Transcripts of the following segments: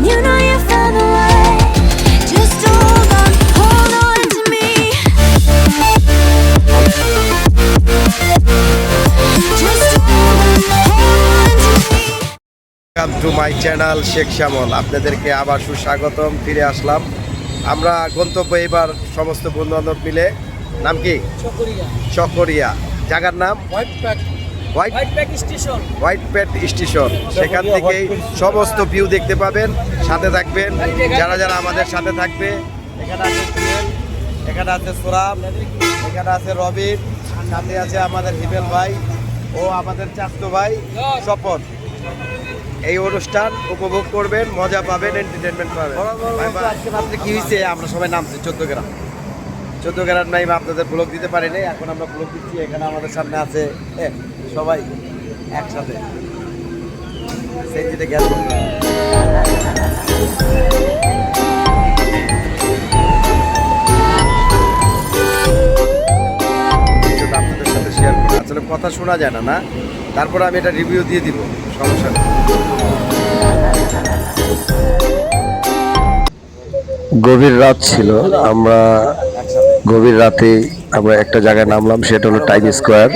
you know you found the way. Just hold on to me. Just hold on to me. Welcome to my channel Sheikh Shyamal. আপনাদেরকে আবার সুস্বাগতম। ফিরে আসলাম আমরা গন্তব্য এবার সমস্ত বন্ধু বান্ধব মিলে। নাম কি? চকরিয়া। জায়গার নাম হোয়াইট প্যাট স্টেশন। সেখান থেকেই সমস্ত ভিউ দেখতে পাবেন। সাথে থাকবেন যারা যারা আমাদের সাথে থাকবে। এখানে আছে সুহেল, এখানে আছে সোরাব, এখানে আছে রবিন, সাথে আছে আমাদের হিমেল ভাই ও আমাদের চাস্তু ভাই স্বপন। এই অনুষ্ঠান উপভোগ করবেন, মজা পাবেন, এন্টারটেনমেন্ট পাবেন। আজকে রাত্রে কি হয়েছে, আমরা সবাই নামছি 14 গ্রাম নাইমে আপনাদের ব্লগ দিতে পারিনি। এখন আমরা ব্লগ দিচ্ছি। এখানে আমাদের সামনে আছে সবাই একসাথে সেন্টিতে গেল। আপনাদের সাথে শেয়ার করি। আসলে কথা শোনা যায় না, তারপরে আমি এটা রিভিউ দিয়ে দিব, সমস্যা নেই। গভীর রাত ছিল, আমরা গভীর রাতে আমরা একটা জায়গায় নামলাম, সেটা হলো টাইম স্কোয়ার।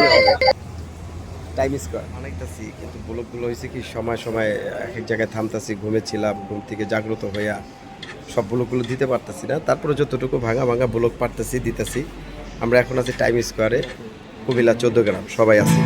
অনেকটাছি, কিন্তু ব্লগগুলো হয়েছে কি সময় সময় এক এক জায়গায় থামতাছি, ঘুমেছিলাম, ঘুম থেকে জাগ্রত হইয়া সব ব্লগগুলো দিতে পারতেছি না। তারপরে যতটুকু ভাঙা ভাঙা ব্লগ পারতেছি দিতেছি। আমরা এখন আছি টাইম স্কোয়ারে, কুমিল্লা 14 গ্রাম, সবাই আছি।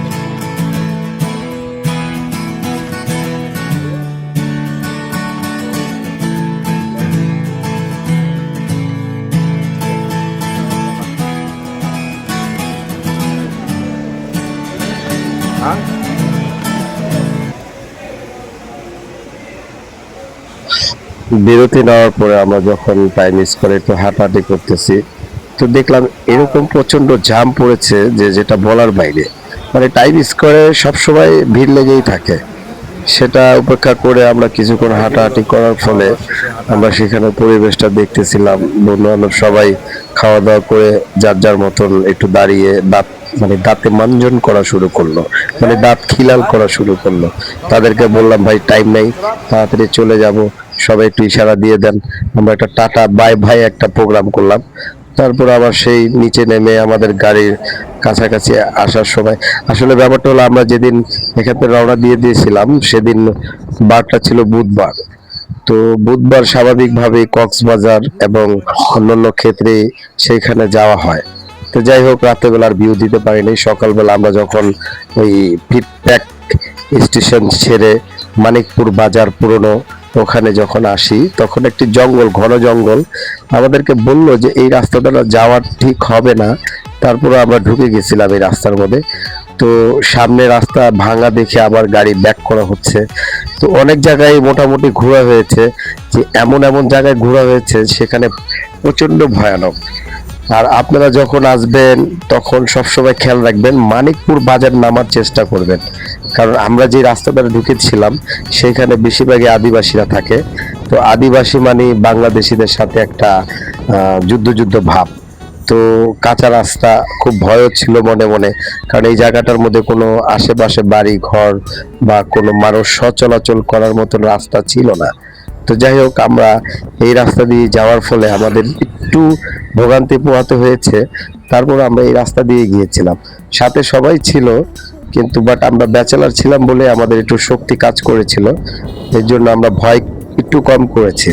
বিরতি নেওয়ার পরে আমরা যখন টাইম স্কোয়ারে একটু হাঁটাহাঁটি করতেছি, তো দেখলাম এরকম প্রচন্ড জ্যাম পড়েছে যেটা বলার বাইরে। মানে টাইম স্কোয়ারে সবসময় ভিড় লেগেই থাকে। সেটা উপেক্ষা করে আমরা কিছুক্ষণ হাঁটাহাঁটি করার ফলে আমরা সেখানে পরিবেশটা দেখতেছিলাম। বন্ধু বান্ধব সবাই খাওয়া দাওয়া করে যার যার মতন একটু দাঁড়িয়ে দাঁতে মাঞ্জন করা শুরু করলো, দাঁত খিলাল করা শুরু করলো। তাদেরকে বললাম ভাই টাইম নেই, তাড়াতাড়ি চলে যাব, সবাই একটু ইশারা দিয়ে দেন। আমরা একটা টাটা বাই ভাই একটা প্রোগ্রাম করলাম। তারপর আবার সেই নিচে নেমে আমাদের গাড়ির কাছাকাছি আসার সময়, আসলে ব্যাপারটা হলো আমরা যেদিন এখান থেকে রওনা দিয়েছিলাম সেদিন বারটা ছিল বুধবার। তো বুধবার স্বাভাবিকভাবে কক্সবাজার এবং অন্যান্য ক্ষেত্রে সেইখানে যাওয়া হয়। তো যাই হোক, রাত্রেবেলার ভিউ দিতে পারিনি। সকালবেলা আমরা যখন ওই ফিডব্যাক স্টেশন ছেড়ে মানিকপুর বাজার পুরনো ওখানে যখন আসি, তখন একটি জঙ্গল, ঘন জঙ্গল। আমাদেরকে বললো যে এই রাস্তাটা যাওয়ার ঠিক হবে না। তারপরে আমরা ঢুকে গেছিলাম এই রাস্তার মধ্যে। তো সামনে রাস্তা ভাঙা দেখে আবার গাড়ি ব্যাক করা হচ্ছে। তো অনেক জায়গায় মোটামুটি ঘোরা হয়েছে, যে এমন এমন জায়গায় ঘোরা হয়েছে সেখানে প্রচন্ড ভয়ানক। আর আপনারা যখন আসবেন তখন সবসময় খেয়াল রাখবেন, মানিকপুর বাজার নামার চেষ্টা করবেন, কারণ আমরা যে রাস্তাটা ঢুকেছিলাম সেখানে বেশিরভাগই আদিবাসীরা থাকে। তো আদিবাসী মানে বাংলাদেশিদের সাথে একটা যুদ্ধ ভাব। তো কাঁচা রাস্তা, খুব ভয়ও ছিল মনে মনে, কারণ এই জায়গাটার মধ্যে কোনো আশেপাশে বাড়ি ঘর বা কোনো মানুষ সচলাচল করার মতন রাস্তা ছিল না। তো যাই হোক, আমরা এই রাস্তা দিয়ে যাওয়ার ফলে আমাদের একটু ভোগান্তি পোহাতে হয়েছে। তারপর আমরা এই রাস্তা দিয়ে গিয়েছিলাম, সাথে সবাই ছিল, কিন্তু বাট আমরা ব্যাচেলার ছিলাম বলে আমাদের একটু শক্তি কাজ করেছিল, এর জন্য আমরা ভয় একটু কম করেছি।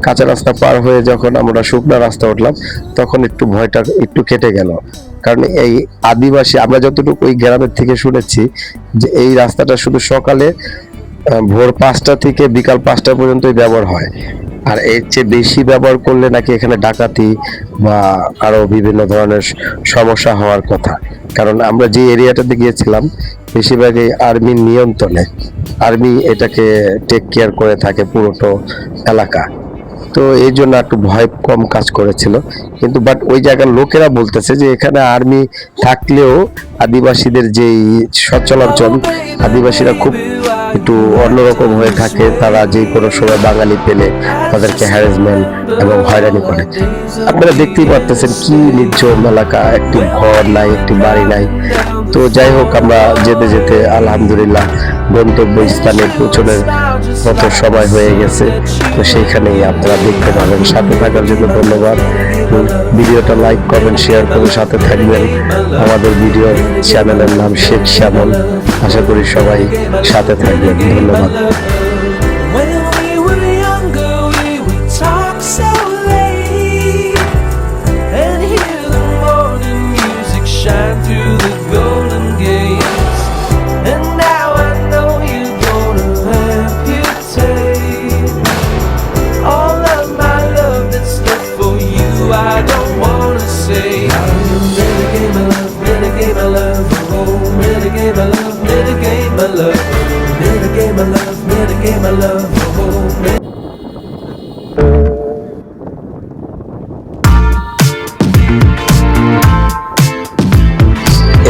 কাঁচা রাস্তা পার হয়ে যখন আমরা শুকনা রাস্তা উঠলাম তখন একটু ভয়টা একটু কেটে গেল। কারণ এই আদিবাসী, আমরা যতটুকু ওই গ্রামের থেকে শুনেছি যে এই রাস্তাটা শুধু সকালে ভোর 5টা থেকে বিকাল 5টা পর্যন্তই ব্যবহার হয়। আর এর চেয়ে বেশি ব্যবহার করলে নাকি এখানে ডাকাতি বা আরো বিভিন্ন ধরনের সমস্যা হওয়ার কথা। কারণ আমরা যে এরিয়াটাতে গিয়েছিলাম বেশিরভাগই আর্মির নিয়ন্ত্রণে, আর্মি এটাকে টেক কেয়ার করে থাকে পুরোটো এলাকা। তো এই জন্য একটু ভয় কম কাজ করেছিল। কিন্তু বাট ওই জায়গার লোকেরা বলতেছে যে এখানে আর্মি থাকলেও আদিবাসীদের যেই সচলাচল, আদিবাসীরা খুব একটু অন্যরকম হয়ে থাকে। তারা যে কোনো সময় বাঙালি পেলে তাদেরকে হ্যারাসমেন্ট এবং হয়রানি করে। আপনারা দেখতেই পারতেছেন কি নির্জন এলাকা, একটি ঘর নাই, একটি বাড়ি নাই। তো যাই হোক, আমরা যেতে যেতে আলহামদুলিল্লাহ গন্তব্য স্থানে পৌঁছানোর মতো সময় হয়ে গেছে। তো সেইখানেই আপনারা দেখতে পাবেন। সাথে থাকার জন্য ধন্যবাদ। ভিডিওটা লাইক, কমেন্ট, শেয়ার করে সাথে থাকবেন। আমাদের ভিডিও চ্যানেলের নাম শেখ শ্যামল। আশা করি সবাই সাথে থাকবেন। ধন্যবাদ। When we were younger, we would talk so late and hear the morning music shine through the golden gates. And now I know you're gonna amputate all of my love that's left for you. I don't wanna say renegade my love, renegade my love, oh renegade my love, renegade my love, renegade my love, renegade my love, oh.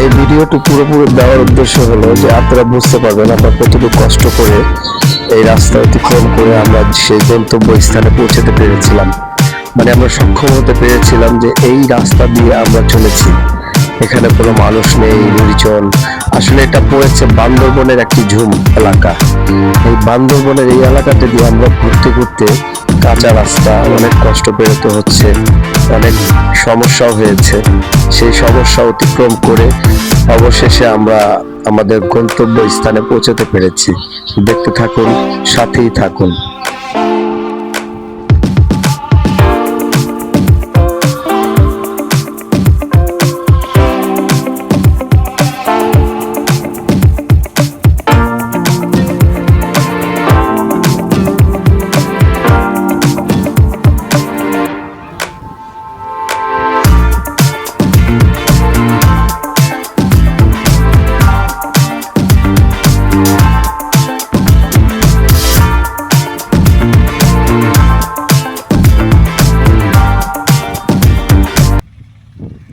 এই ভিডিওটি পুরোপুরি দেওয়ার উদ্দেশ্য হলো যে আপনারা বুঝতে পারবেন আমরা কতটুকু কষ্ট করে এই রাস্তা অতিক্রম করে আমরা সেই গন্তব্য স্থানে পৌঁছতে পেরেছিলাম। মানে আমরা সক্ষম হতে পেরেছিলাম যে এই রাস্তা দিয়ে আমরা চলেছি। এখানে কোনো মানুষ নেই, নির্জন। আসলে এটা পড়েছে বান্দরবনের একটি ঝুম এলাকা। এই বান্দরবনের এই এলাকাতে দিয়ে আমরা ঘুরতে ঘুরতে কাঁচা রাস্তা, অনেক কষ্ট পেরোতে হচ্ছে, অনেক সমস্যাও হয়েছে। সেই সমস্যা অতিক্রম করে অবশেষে আমরা আমাদের গন্তব্য স্থানে পৌঁছতে পেরেছি। দেখতে থাকুন, সাথেই থাকুন।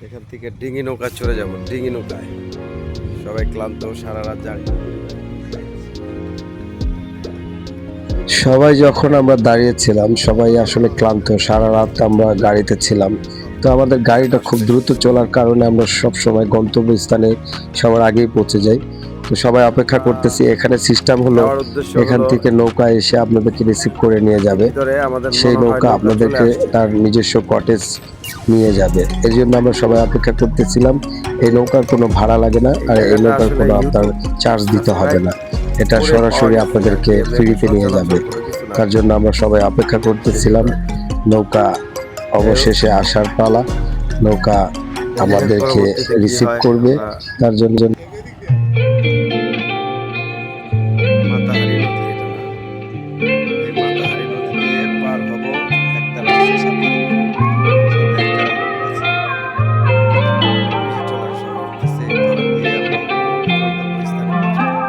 এখান থেকে ডিঙি নৌকা চলে যাব, ডিঙি নৌকায়। সবাই ক্লান্ত, সারা রাত জানি। সবাই যখন আমরা দাঁড়িয়েছিলাম সবাই আসলে ক্লান্ত, সারা রাত আমরা গাড়িতে ছিলাম। তো আমাদের গাড়িটা খুব দ্রুত চলার কারণে আমরা সব সময় গন্তব্য স্থানে সবার আগেই পৌঁছে যাই। তো সবাই অপেক্ষা করতেছি। এখানে সিস্টেম হলো যাওয়ার উদ্দেশ্য এখান হলো থেকে নৌকা এসে আপনাদেরকে রিসিভ করে নিয়ে যাবে। ভিতরে আমাদের সেই মনে হয় নৌকা আপনাদেরকে চলে আসছে। তার নিজস্ব কটেজ নিয়ে যাবে। এই জন্য আমরা সবাই অপেক্ষা করতেছিলাম। এই নৌকার কোনো ভাড়া লাগে না, আর এই নৌকার কোনো আপনার চার্জ দিতে হবে না। এটা সরাসরি আপনাদেরকে ফ্রিতে নিয়ে যাবে। তার জন্য আমরা সবাই অপেক্ষা করতেছিলাম। নৌকা অবশেষে আসার পালা। নৌকা আমাদেরকে রিসিভ করবে। তার জন্য মাতাহারি নদী এটা না। এই মাতাহারি নদী দিয়ে পার হব একটা রাস্তার সাথে। সাথে একটা লোক আছে। ওই যে ট্রলার সহ উঠতেছে, এই ট্রলার দিয়ে আমরা গন্তব্যস্থানে পৌঁছাবো।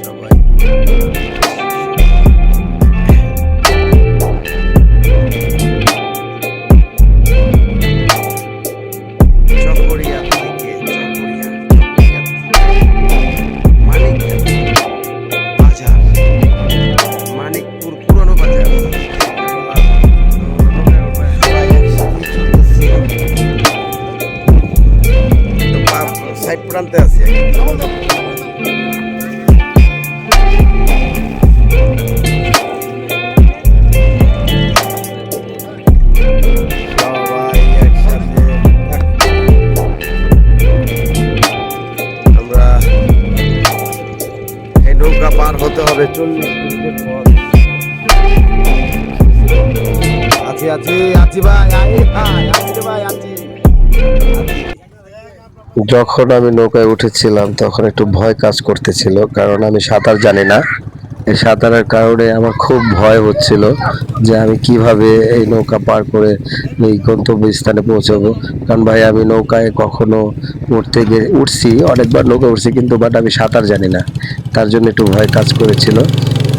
সবাই চকরিয়া থেকে চকরিয়া বাজার, মানিকপুর পুরনো বাজার। সাইড প্রান্তে আছি সবাই একসাথে আমরা এই নৌকা পার হতে হবে 40 মিনিটের পর। আছি আছি আছি ভাই, আছি রে ভাই, আছি। যখন আমি নৌকায় উঠেছিলাম তখন একটু ভয় কাজ করতেছিল, কারণ আমি সাঁতার জানি না। এই সাঁতারের কারণে আমার খুব ভয় হচ্ছিল যে আমি কিভাবে এই নৌকা পার করে এই গন্তব্য স্থানে পৌঁছাবো। কারণ ভাই আমি নৌকায় কখনো উঠছি, অনেকবার নৌকা উঠছি, কিন্তু বাট আমি সাঁতার জানি না। তার জন্য একটু ভয় কাজ করেছিল।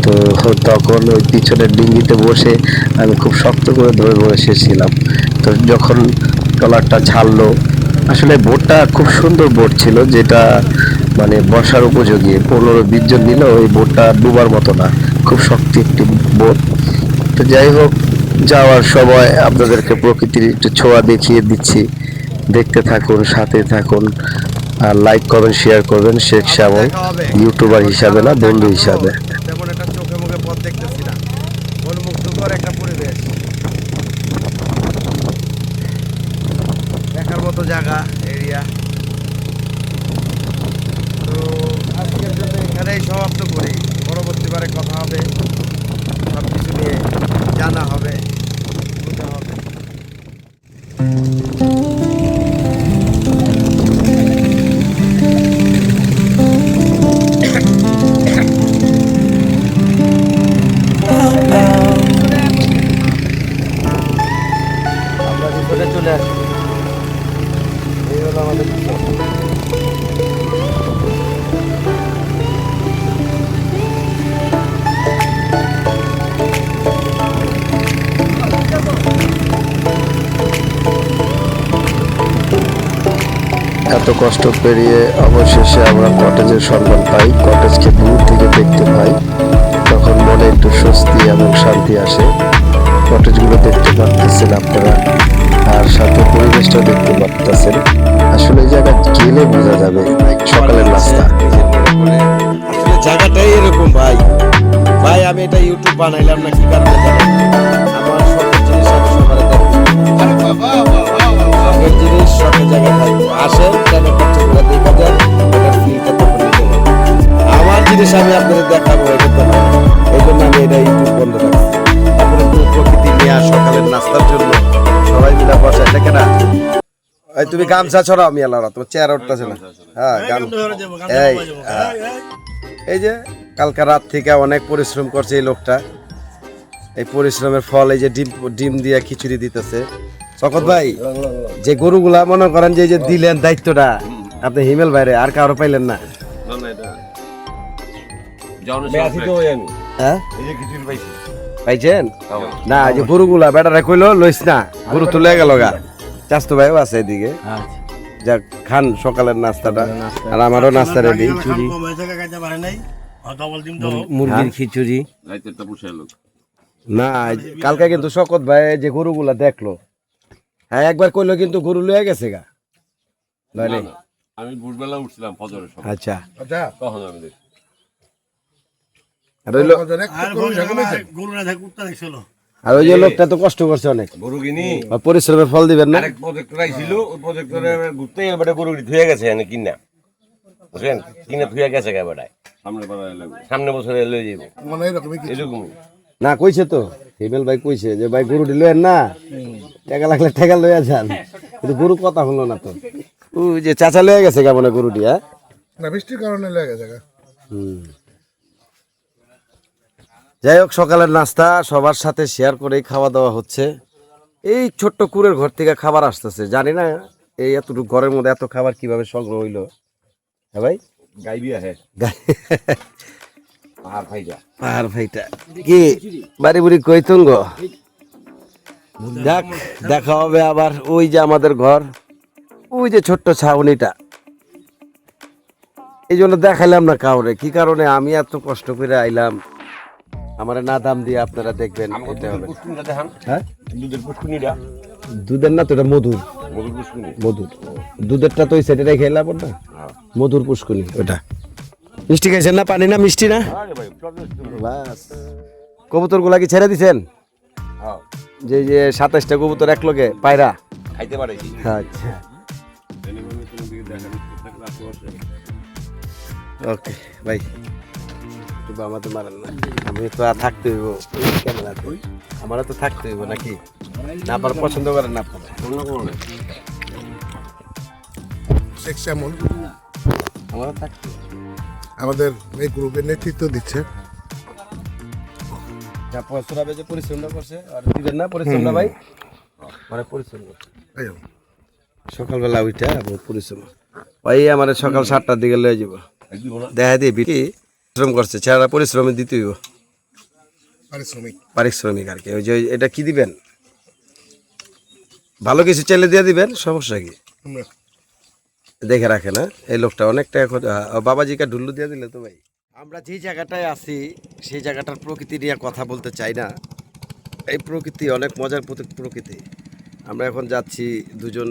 তো তখন ওই পিছনের ডিঙ্গিতে বসে আমি খুব শক্ত করে ধরে বসেছিলাম। তো যখন ট্রলারটা ছাড়লো, আসলে বোটটা খুব সুন্দর বোট ছিল, যেটা মানে বসার উপযোগী। 15-20 জন নিলেও ওই বোটটা ডুবার মতো না, খুব শক্ত একটি বোট। তো যাই হোক, যাওয়ার সময় আপনাদেরকে প্রকৃতির একটু ছোঁয়া দেখিয়ে দিচ্ছি, দেখতে থাকুন, সাথে থাকুন, আর লাইক কমেন্ট শেয়ার করবেন। শেখ শ্যামল দেখা হবে। ইউটিউবার হিসাবে না, বন্ধু দেখা হিসাবে। পুরো তেমন একটা চোখে মুখে পথ দেখতেছি না, মনমুগ্ধকর একটা পরিবেশ, দেখার মতো জায়গা, এরিয়া। তো আজকের জন্য এখানেই সমাপ্ত করি, পরবর্তীবারে কথা হবে, সব কিছু নিয়ে জানা হবে, বোঝা হবে। আমরা ভিতরে চলে আসি, এই হলো আমাদের ভিতর। এত কষ্ট পেরিয়ে অবশেষে আমরা কটেজের সন্ধান পাই, কটেজকে দূর থেকে দেখতে পাই, তখন মনে একটু স্বস্তি এবং শান্তি আসে। কটেজগুলো দেখতে পারতেছেন আপনারা, আর সাথে পরিবেশটাও দেখতে পারতেছেন। আসলে এই জায়গা গেলে বোঝা যাবে সকালের নাস্তা। আসলে জায়গাটাই এরকম ভাই। ভাই আমি এটা ইউটিউব বানাইলাম না কি কারণে জানেন? আমার শখের জিনিস আমি সকালে দেখবো, শখের জিনিস শখের জায়গায় থাকবো। আসেন কেন খরচ করে দেখা যান, এটার ফিলটা তখন নিতে হবে। আমার জিনিস আমি আপনাদের দেখাবো, এটা তো না। এই জন্য আমি এটা ইউটিউব বন্ধ রাখছি। তারপরে পুরো প্রকৃতি নিয়ে সকালের নাস্তার জন্য সবাই মিলে বসে দেখে না। এই তুমি গামছা ছড়াও, আমি আলাদা তোমার চেয়ার উঠতেছে না। হ্যাঁ এই হ্যাঁ। এই যে কালকা রাত থেকে অনেক পরিশ্রম করছে এই লোকটা, এই পরিশ্রমের ফল এই যে ডিম দিয়ে খিচুড়ি দিতেছে। শকত ভাই, যে গরুগুলা মনে করেন যে এই যে দিলেন দায়িত্বটা আপনি হিমেল বাইরে, আর কারো পাইলেন না? হ্যাঁ পাইছেন না? এই যে গরুগুলা বেটারা কইলো লইস না, গরু তুলে গেল গা। চাস্তো ভাইও আছে এদিকে, যাক খান সকালের নাস্তাটা, আর আমারও নাস্তা রেডি। মুরগির খিচুড়ি না কালকে কিন্তু শকত ভাই যে গরুগুলা দেখলো, হ্যাঁ একবার কইলো কিন্তু গরু লয়ে গেছে গা। আমি ভোরবেলা উঠছিলাম ফজরের সময়, আচ্ছা তখন আমি দেখি আর ওই আর ওই যে লোকটা তো কষ্ট করছে অনেক, গরু কিনি আর পরিশ্রমের ফল দিবেন না। আরেক প্রজেক্টর আইছিল, ওই প্রজেক্টরে ঘুরতে এবারে গরু ধুয়ে গেছে এনে কিনা, বুঝলেন, কিনে ধুয়ে গেছে এবারে সামনে বছরে লয়ে যাবো এরকম। না কইছে তো হিমেল ভাই কইছে যে ভাই গরু লয়েন না, টাকা লাগলে টাকা লইয়া যান, কিন্তু গরু কথা হলো না তো। ওই যে চাচা লয়ে গেছে কেমন গরুটি? হ্যাঁ না বৃষ্টির কারণে লেগে গেছে গা। যাই হোক, সকালের নাস্তা সবার সাথে শেয়ার করেই খাওয়া দাওয়া হচ্ছে। এই ছোট্ট কুড়ের ঘর থেকে খাবার আসতেছে, জানি না এই এতটুকু ঘরের মধ্যে এত খাবার কিভাবে সংগ্রহ হইলো। হ্যাঁ ভাই, গাইবি আহে পাহাড় ভাইজা পাহাড় ভাইটা কি বাড়ি বুড়ি কইতুন গো। দেখ দেখা হবে আবার। ওই যে আমাদের ঘর, ওই যে ছোট্ট ছাউনিটা, এই জন্য দেখাইলাম না কাউরে। কি কারণে? আমি এত কষ্ট করে আইলাম, আমার না দাম দিয়ে আপনারা দেখবেন। এটা হবে হ্যাঁ দুধের পুষ্কুনিটা, দুধের না তো, এটা মধুর। মধুর পুষ্কুনি, মধুর দুধেরটা তো ওই সাইডে খেলাম না, মধুর পুষ্কুনি ওটা। মিষ্টি খাইছেন না? পানি না মিষ্টি না? বাস কবুতর গুলা কি ছেড়ে দিছেন? যে যে 27টা কবুতর এক লগে পায়রা খাইতে পারে। আচ্ছা ওকে ভাই, একটু আমাদের মারেন না, আমি তো আর থাকতে হইব ক্যামেরাতে, আমারও তো থাকতে হইব নাকি? না আপনারা পছন্দ করেন না আপনারা? শেখ শ্যামল আমারও থাকতে হইব। আমাদের এই গ্রুপের নেতৃত্ব দিচ্ছে। যা পয়সা যে পরিশ্রমটা করছে আর দিবেন না পরিশ্রমটা ভাই, মানে পরিশ্রম করছে এই সকালবেলা উঠা বহুত পরিশ্রম। ভাই আমার সকাল 7টার দিকে লয়ে যাব, দেখা দিয়ে বিটি পরিশ্রম করছে, ছেলেরা পরিশ্রমে দিতে হইব, পারিশ্রমিক আর কি। ওই যে এটা কি দিবেন, ভালো কিছু চাইলে দিয়ে দিবেন, সমস্যা কি? দেখে রাখে না এই লোকটা অনেক টাকা বাবাজিকে ঢুল্লু দিয়ে দিলে তো ভাই। আমরা যে জায়গাটায় আছি সেই জায়গাটার প্রকৃতি নিয়ে কথা বলতে চাই না, এই প্রকৃতি অনেক মজার প্রকৃতি। আমরা এখন যাচ্ছি, দুজন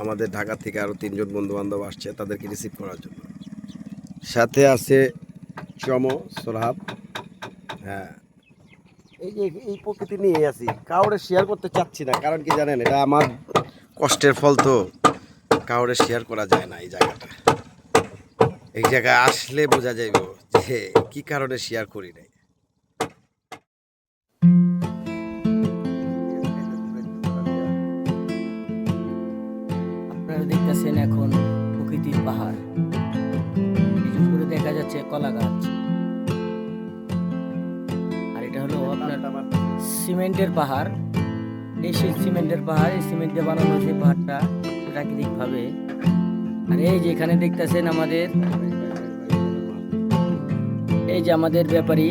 আমাদের ঢাকা থেকে আরও 3জন বন্ধু বান্ধব আসছে তাদেরকে রিসিভ করার জন্য। সাথে আছে চম, সোরহাব। হ্যাঁ, এই প্রকৃতি নিয়ে আছি, কাউরে শেয়ার করতে চাচ্ছি না, কারণ কি জানেন, এটা আমার কষ্টের ফল, তো কাউরে শেয়ার করা যায় না। এই জায়গাটা, এই জায়গায় আসলে বোঝা যাইব যে কি কারণে শেয়ার করি নাই। আপনারা দেখতেছেন এখন প্রকৃতির পাহাড়, এই যে উপরে দেখা যাচ্ছে কলা গাছ, আর এটা হলো আপনার সিমেন্টের পাহাড়। এই সেই সিমেন্টের পাহাড়, এই সিমেন্ট দিয়ে বানানো হয়েছে পাহাড়টা প্রাকৃতিক ভাবে। আর এই যে এখানে দেখতেছেন আমাদের, এই যে আমাদের ব্যাপারী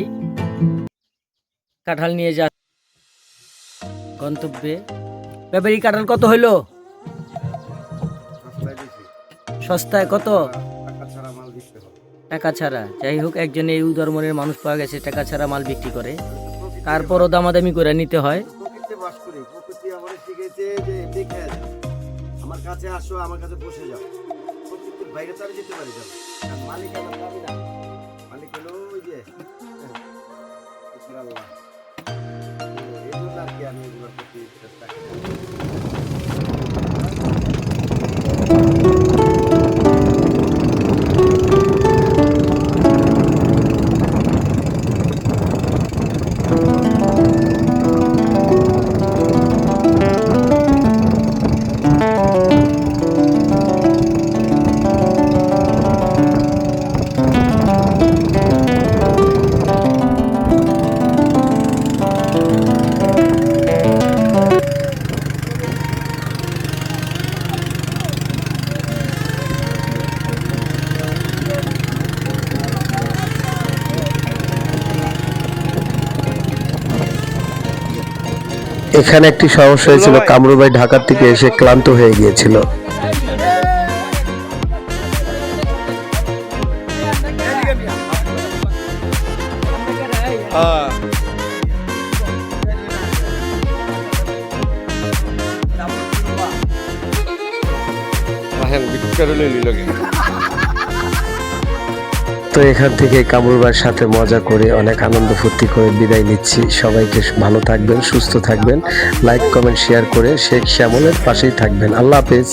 কাঁঠাল নিয়ে যা গন্তব্যে। ব্যাপারী কাঁঠাল কত হইলো? সস্তায় কত? টাকা ছাড়া। যাই হোক, একজন এই উদার মনের মানুষ পাওয়া গেছে, টাকা ছাড়া মাল বিক্রি করে, তারপরও দামাদামি করে নিতে হয়। প্রকৃতিতে বাস করি, প্রকৃতি আমাদের শিখেছে যে দেখে যাও, আমার কাছে আসো, আমার কাছে বসে যাও। প্রকৃতির বাইরে তো আমি যেতে পারি না, আর মালিক আমার আমি না, মালিক হলো ওই যে ঈশ্বর আল্লাহ। এই জন্য আর কি আমি এগুলোর প্রতি চেষ্টা করি। এখানে একটি সমস্যা হয়েছিল, কামরু ভাই ঢাকা থেকে এসে ক্লান্ত হয়ে গিয়েছিল। তো এখান থেকে কামরু ভাইয়ের সাথে মজা করে অনেক আনন্দ ফুর্তি করে বিদায় নিচ্ছি। সবাইকে ভালো থাকবেন, সুস্থ থাকবেন, লাইক কমেন্ট শেয়ার করে শেখ শ্যামলের পাশেই থাকবেন। আল্লাহ হাফেজ।